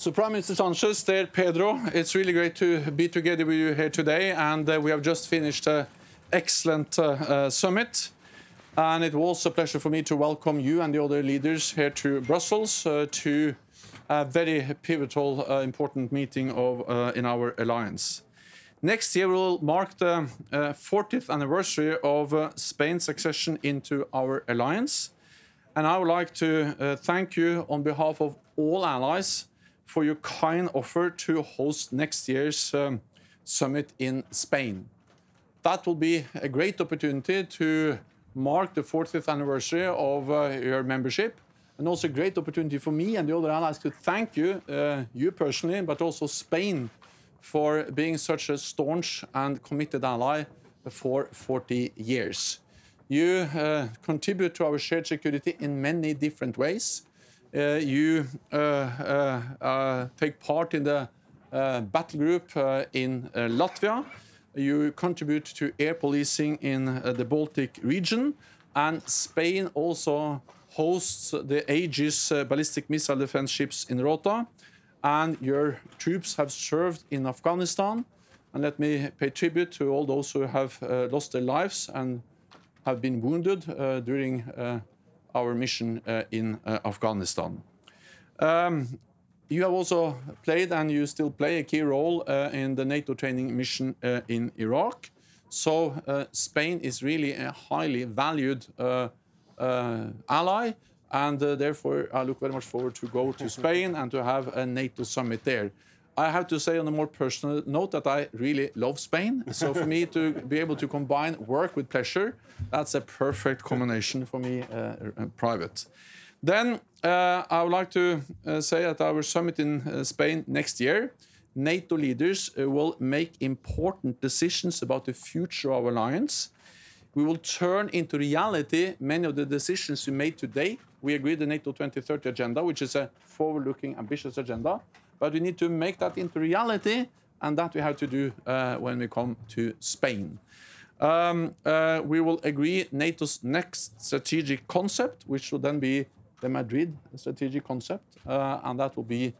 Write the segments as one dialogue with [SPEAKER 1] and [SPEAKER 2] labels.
[SPEAKER 1] So, Prime Minister Sánchez, dear Pedro, it's really great to be together with you here today, and we have just finished an excellent summit. And it was a pleasure for me to welcome you and the other leaders here to Brussels to a very pivotal, important meeting in our alliance. Next year will mark the 40th anniversary of Spain's accession into our alliance. And I would like to thank you on behalf of all allies for your kind offer to host next year's summit in Spain. That will be a great opportunity to mark the 40th anniversary of your membership, and also a great opportunity for me and the other allies to thank you, you personally, but also Spain, for being such a staunch and committed ally for 40 years. You contribute to our shared security in many different ways. You take part in the battle group in Latvia. You contribute to air policing in the Baltic region. And Spain also hosts the Aegis ballistic missile defense ships in Rota. And your troops have served in Afghanistan. And let me pay tribute to all those who have lost their lives and have been wounded during our mission in Afghanistan. You have also played, and you still play, a key role in the NATO training mission in Iraq. So Spain is really a highly valued ally, and therefore I look very much forward to go to Spain and to have a NATO summit there. I have to say on a more personal note that I really love Spain. So for me to be able to combine work with pleasure, that's a perfect combination for me, private. Then I would like to say at our summit in Spain next year, NATO leaders will make important decisions about the future of our alliance. We will turn into reality many of the decisions we made today. We agreed the NATO 2030 agenda, which is a forward-looking, ambitious agenda. But we need to make that into reality, and that we have to do when we come to Spain. We will agree NATO's next strategic concept, which will then be the Madrid strategic concept, and that will be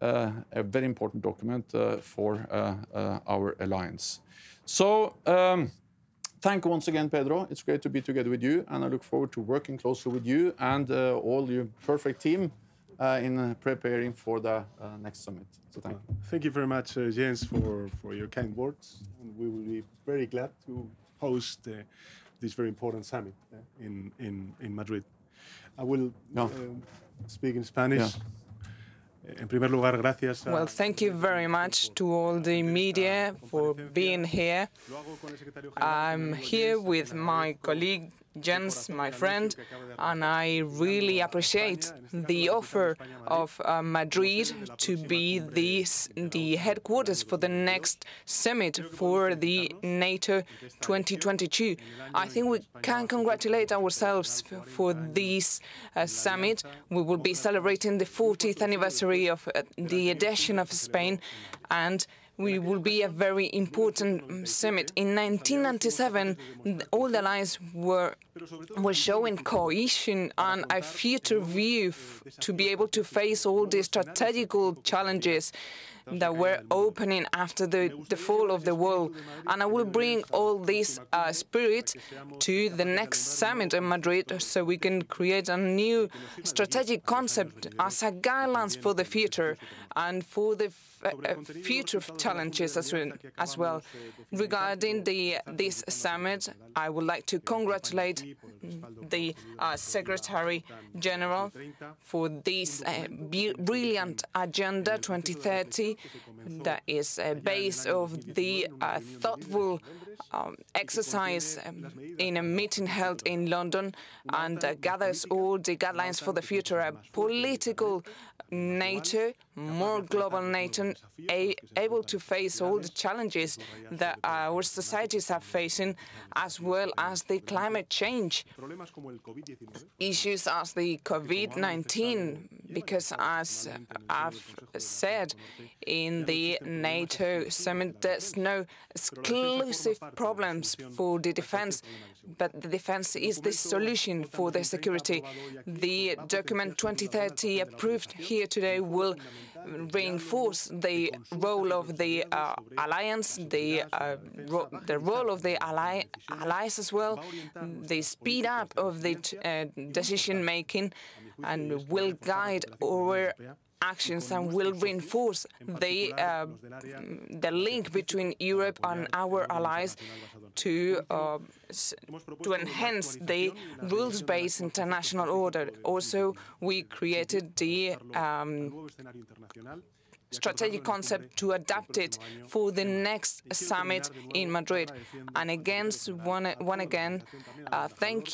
[SPEAKER 1] a very important document for our alliance. So, thank you once again, Pedro. It's great to be together with you, and I look forward to working closely with you and all your perfect team in preparing for the next summit. So thank you.
[SPEAKER 2] Thank you very much, Jens, for your kind words. And we will be very glad to host this very important summit in Madrid. I will speak in Spanish.
[SPEAKER 1] Yeah.
[SPEAKER 2] En primer lugar, gracias.
[SPEAKER 3] Well, thank you very much to all the media for being here. I'm here with my colleague Jens, my friend, and I really appreciate the offer of Madrid to be the headquarters for the next summit for the NATO 2022. I think we can congratulate ourselves for this summit. We will be celebrating the 40th anniversary of the adhesion of Spain, and we will be a very important summit. In 1997, all the allies were showing cohesion and a future view to be able to face all the strategical challenges that were opening after the fall of the wall. And I will bring all this spirit to the next summit in Madrid so we can create a new strategic concept as a guidelines for the future and for the future challenges as well. Regarding this summit, I would like to congratulate the Secretary General for this brilliant Agenda 2030 that is based of the thoughtful exercise in a meeting held in London and gathers all the guidelines for the future, a political NATO, more global NATO, able to face all the challenges that our societies are facing, as well as the climate change issues as the COVID-19, because as I've said in the NATO summit, there's no exclusive problems for the defense, but the defense is the solution for the security. The document 2030 approved here today will reinforce the role of the alliance, the role of the allies as well, the speed up of the decision-making, and will guide our actions and will reinforce the link between Europe and our allies to enhance the rules-based international order. Also, we created the strategic concept to adapt it for the next summit in Madrid. And again, thank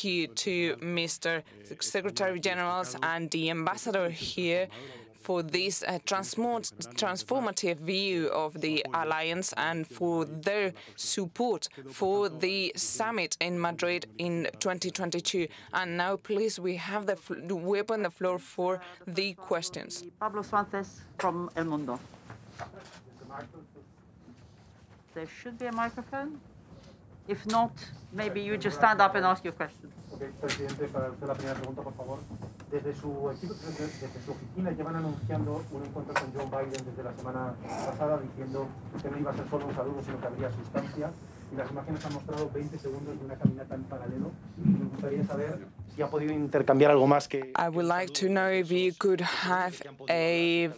[SPEAKER 3] you to Mr. Secretary General and the Ambassador here for this transformative view of the alliance and for their support for the summit in Madrid in 2022. And now, please, we open the floor for the questions.
[SPEAKER 4] Pablo Sánchez from El Mundo. There should be a microphone. If not, maybe you just stand up and ask your question.
[SPEAKER 5] Okay, Presidente, para usted la primera pregunta, por favor. Desde su oficina llevan anunciando un encuentro con John Biden desde la semana pasada, diciendo que no iba a ser solo un saludo, sino que habría sustancia. Y las imágenes han mostrado 20 segundos de una caminata en paralelo. Me gustaría saber si ha podido intercambiar algo más que...
[SPEAKER 3] I would like to know if you could have a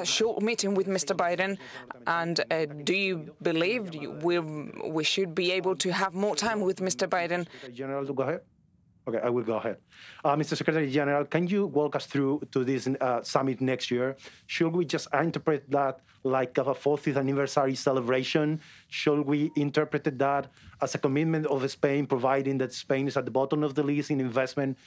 [SPEAKER 3] short meeting with Mr. Biden, and do you believe we should be able to have more time with Mr. Biden?
[SPEAKER 5] General, go ahead. Okay, I will go ahead. Mr. Secretary General, can you walk us through to this summit next year? Should we just interpret that like a 40th anniversary celebration? Should we interpret that as a commitment of Spain, providing that Spain is at the bottom of the list in investment,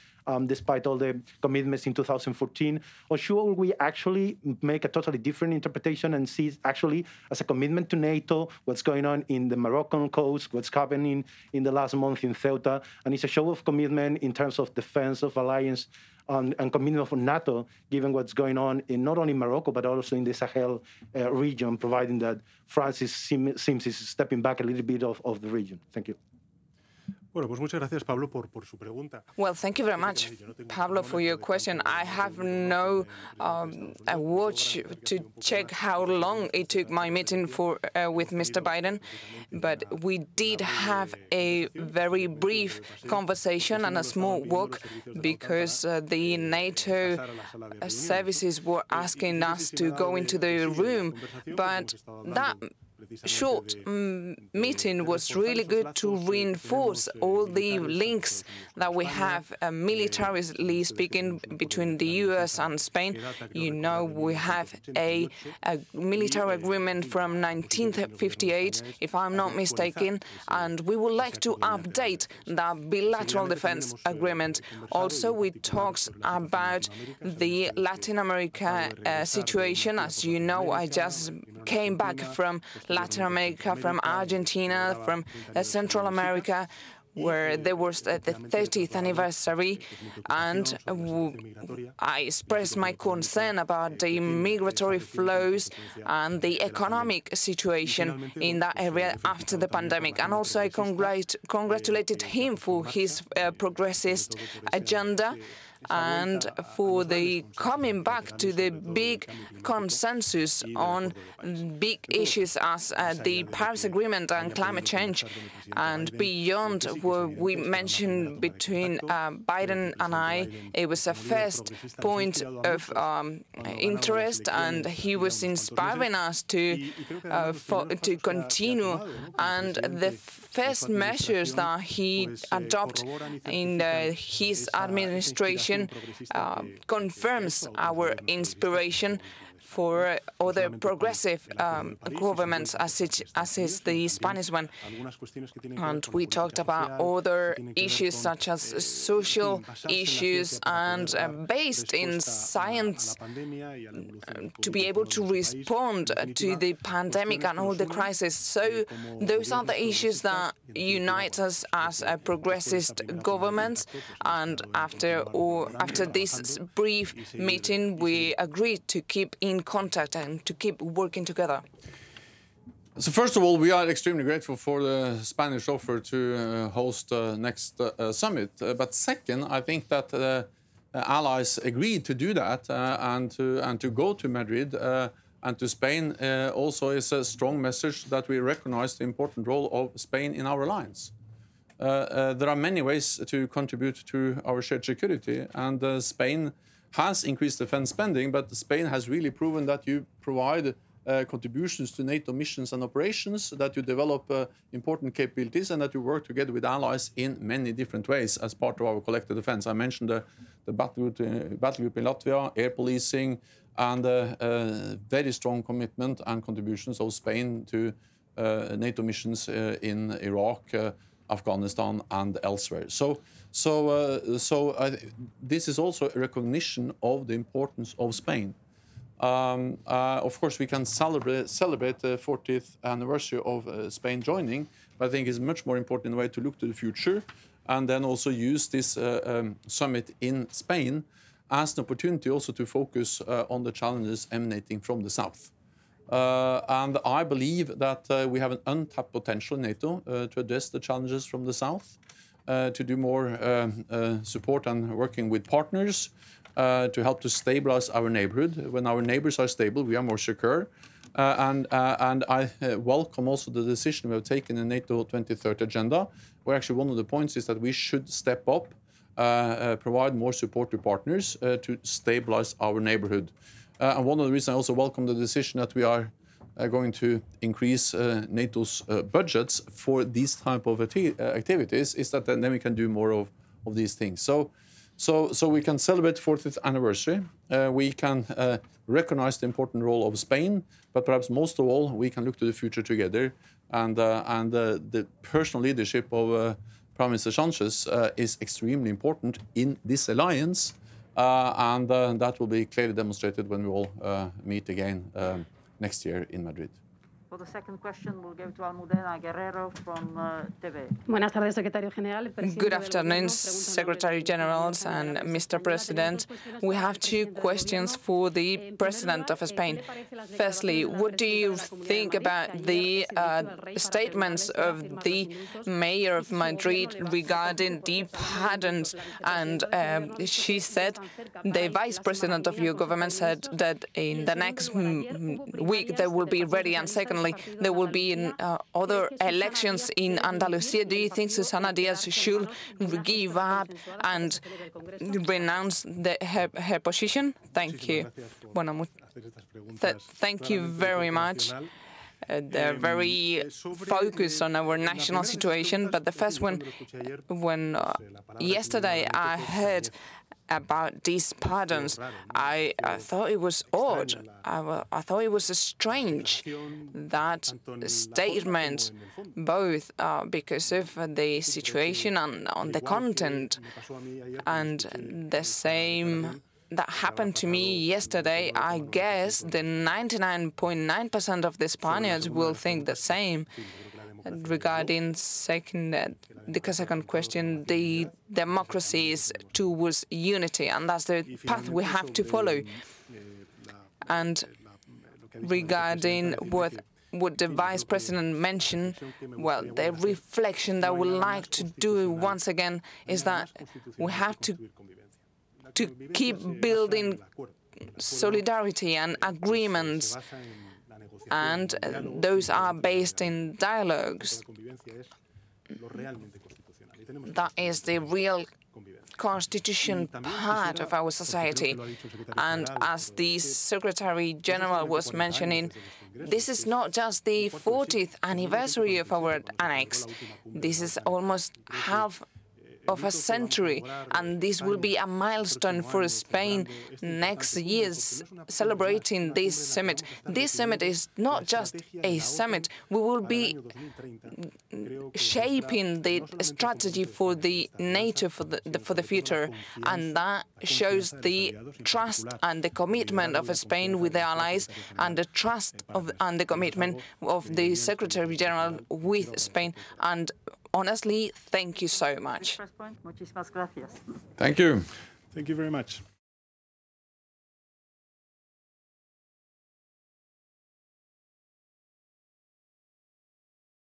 [SPEAKER 5] despite all the commitments in 2014? Or should we actually make a totally different interpretation and see it actually as a commitment to NATO, what's going on in the Moroccan coast, what's happening in the last month in Ceuta, and it's a show of commitment in terms of defense of alliance and commitment of NATO, given what's going on in not only Morocco, but also in the Sahel region, providing that France seems is stepping back a little bit of the region. Thank you.
[SPEAKER 2] Bueno, pues muchas gracias, Pablo, por su pregunta.
[SPEAKER 3] Well, thank you very much, Pablo, for your question. I have no watch to check how long it took my meeting with Mr. Biden, but we did have a very brief conversation and a small walk because the NATO services were asking us to go into the room, but that short meeting was really good to reinforce all the links that we have, militarily speaking, between the US and Spain. You know, we have a military agreement from 1958, if I'm not mistaken, and we would like to update that bilateral defense agreement. Also, we talked about the Latin America situation. As you know, I just came back from Latin America, from Argentina, from Central America, where there was the 30th anniversary, and I expressed my concern about the migratory flows and the economic situation in that area after the pandemic. And also I congratulated him for his progressist agenda and for the coming back to the big consensus on big issues as the Paris Agreement and climate change. And beyond what we mentioned between Biden and I, it was a first point of interest, and he was inspiring us to continue. And the first measures that he adopted in his administration confirms our inspiration for other progressive governments, as is the Spanish one. And we talked about other issues such as social issues and based in science to be able to respond to the pandemic and all the crises. So those are the issues that unite us as a progressist government. And after this brief meeting, we agreed to keep in contact and to keep working together.
[SPEAKER 1] So first of all, we are extremely grateful for the Spanish offer to host the next summit. But second, I think that allies agreed to do that and to go to Madrid and to Spain also is a strong message that we recognize the important role of Spain in our alliance. There are many ways to contribute to our shared security, and Spain has increased defense spending, but Spain has really proven that you provide contributions to NATO missions and operations, that you develop important capabilities, and that you work together with allies in many different ways as part of our collective defense. I mentioned the battle group in Latvia, air policing, and very strong commitment and contributions of Spain to NATO missions in Iraq, Afghanistan, and elsewhere. This is also a recognition of the importance of Spain. Of course, we can celebrate the 40th anniversary of Spain joining, but I think it's much more important in a way to look to the future and then also use this summit in Spain as an opportunity also to focus on the challenges emanating from the south. And I believe that we have an untapped potential in NATO to address the challenges from the south, to do more support and working with partners, to help to stabilize our neighborhood. When our neighbors are stable, we are more secure. And I welcome also the decision we have taken in NATO 2030 agenda, where actually one of the points is that we should step up, provide more support to partners to stabilize our neighborhood. And one of the reasons I also welcome the decision that we are going to increase NATO's budgets for these type of activities is that then we can do more of these things. So we can celebrate 40th anniversary. We can recognize the important role of Spain, but perhaps most of all, we can look to the future together. And the personal leadership of Prime Minister Sánchez is extremely important in this alliance. And that will be clearly demonstrated when we all meet again next year in Madrid.
[SPEAKER 4] For the second question, we'll go to Almudena Guerrero from TV.
[SPEAKER 6] Buenas tardes, Secretary General.
[SPEAKER 3] Good afternoon, Secretary Generals and Mr. President. We have two questions for the President of Spain. Firstly, what do you think about the statements of the Mayor of Madrid regarding the pardons? And she said, the Vice President of your government said that in the next week they will be ready. And secondly, there will be other elections in Andalusia. Do you think Susana Díaz should give up and renounce her position? Thank you. Thank you very much. They're very focused on our national situation. But the first one, when yesterday I heard about these pardons, I thought it was odd. I thought it was strange, that statement, both because of the situation and on the content. And the same that happened to me yesterday. I guess the 99.9% of the Spaniards will think the same. Regarding the second question, the democracy is towards unity, and that's the path we have to follow. And regarding what the Vice President mentioned, well, the reflection that I would like to do once again is that we have to keep building solidarity and agreements, and those are based in dialogues. That is the real constitution part of our society. And as the Secretary General was mentioning, this is not just the 40th anniversary of our annex. This is almost half of a century, and this will be a milestone for Spain next year, celebrating this summit. This summit is not just a summit. We will be shaping the strategy for the NATO for the future, and that shows the trust and the commitment of Spain with the allies, and the trust and the commitment of the Secretary General with Spain. And honestly, thank you so much.
[SPEAKER 1] Thank you.
[SPEAKER 2] Thank you very much.